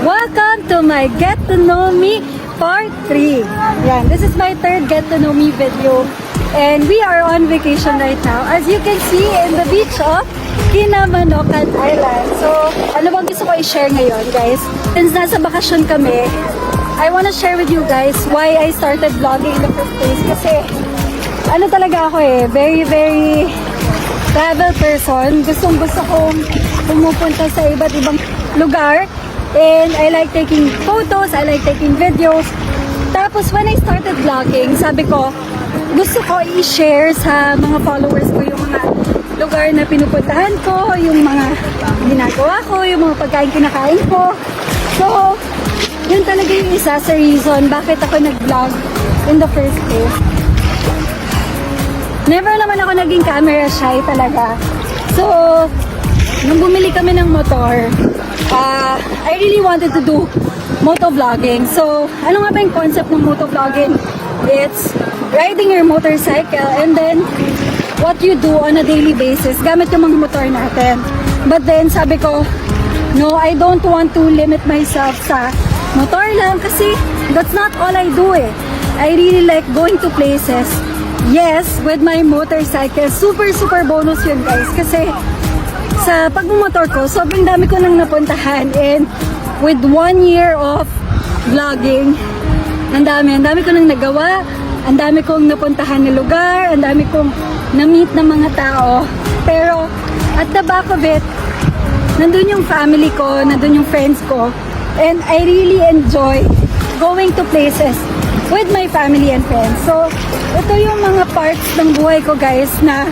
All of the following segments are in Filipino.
Welcome to my Get to Know Me Part 3. Yan, this is my third Get to Know Me video. And we are on vacation right now. As you can see, in the beach of Kinamanokan Island. So, ano bang gusto ko i-share ngayon, guys? Since nasa bakasyon kami, I wanna share with you guys why I started vlogging in the first place. Kasi, ano talaga ako very travel person. Gustong-gusto kong pumupunta sa iba't ibang lugar. And I like taking photos, I like taking videos. Tapos when I started vlogging, sabi ko, gusto ko i-share sa mga followers ko yung mga lugar na pinupuntahan ko, yung mga ginagawa ko, yung mga pagkain kinakain ko. So, yun talaga yung isa sa reason bakit ako nag-vlog in the first place. Never naman ako naging camera shy talaga. So, nung bumili kami ng motor, I really wanted to do motovlogging. So, ano nga ba yung concept ng motovlogging? It's riding your motorcycle and then what you do on a daily basis gamit yung mga motor natin. But then, sabi ko, no, I don't want to limit myself sa motor lang kasi that's not all I do I really like going to places. Yes, with my motorcycle. Super bonus yun, guys. Kasi sa pagmumotor ko, sobrang dami ko nang napuntahan. And with 1 year of vlogging, ang dami ko nang nagawa. Ang dami kong napuntahan na lugar. Ang dami kong na-meet ng mga tao. Pero at the back of it, nandun yung family ko, nandun yung friends ko. And I really enjoy going to places with my family and friends. So, ito yung mga parts ng buhay ko, guys, na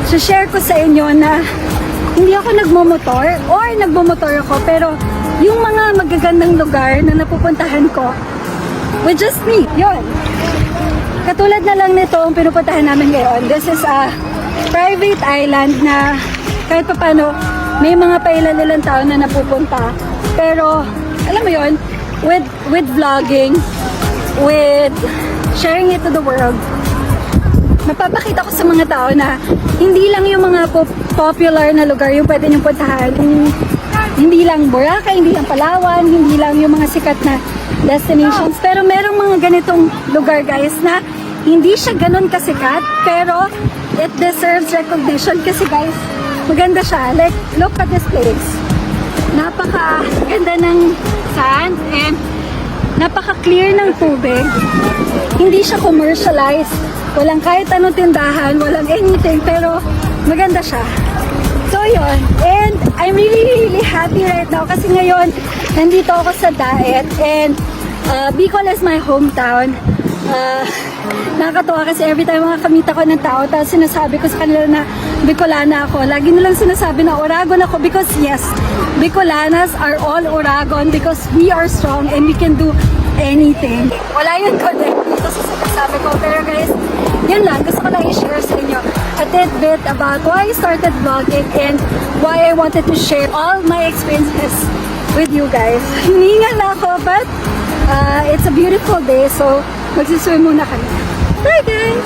share ko sa inyo na hindi ako nagmumotor or nagmumotor ako, pero yung mga magagandang lugar na napupuntahan ko with just me, yun. Katulad na lang nito ang pinupuntahan namin ngayon. This is a private island na kahit pa paano may mga pailan-ilang tao na napupunta. Pero, alam mo yun, with vlogging, with sharing it to the world, napapakita ko sa mga tao na hindi lang yung mga popular na lugar yung pwede niyong puntahan. Hindi lang Boracay, hindi lang Palawan, hindi lang yung mga sikat na destinations. Pero merong mga ganitong lugar, guys, na hindi siya ganun kasikat, pero it deserves recognition kasi, guys, maganda siya. Like, look at this place. Napaka-ganda ng sand and napaka-clear ng tubig. Hindi siya commercialized. Walang kahit anong tindahan, walang anything, pero maganda siya. So, yun. And I'm really happy right now kasi ngayon, nandito ako sa Daet and Bicol is my hometown. Nakakatuwa kasi every time makakamit ako ng tao, tapos sinasabi ko sa kanila na Bicolana ako. Lagi nilang sinasabi na Oragon ako because yes, Bicolanas are all Oragon because we are strong and we can do anything. Wala yun connect dito sa sinasabi ko. Pero guys, yun lang. Gusto ko lang i-share sa inyo a tidbit about why I started vlogging and why I wanted to share all my experiences with you guys. Hiningal na ako, but it's a beautiful day, so magsiswim muna kami. Bye guys!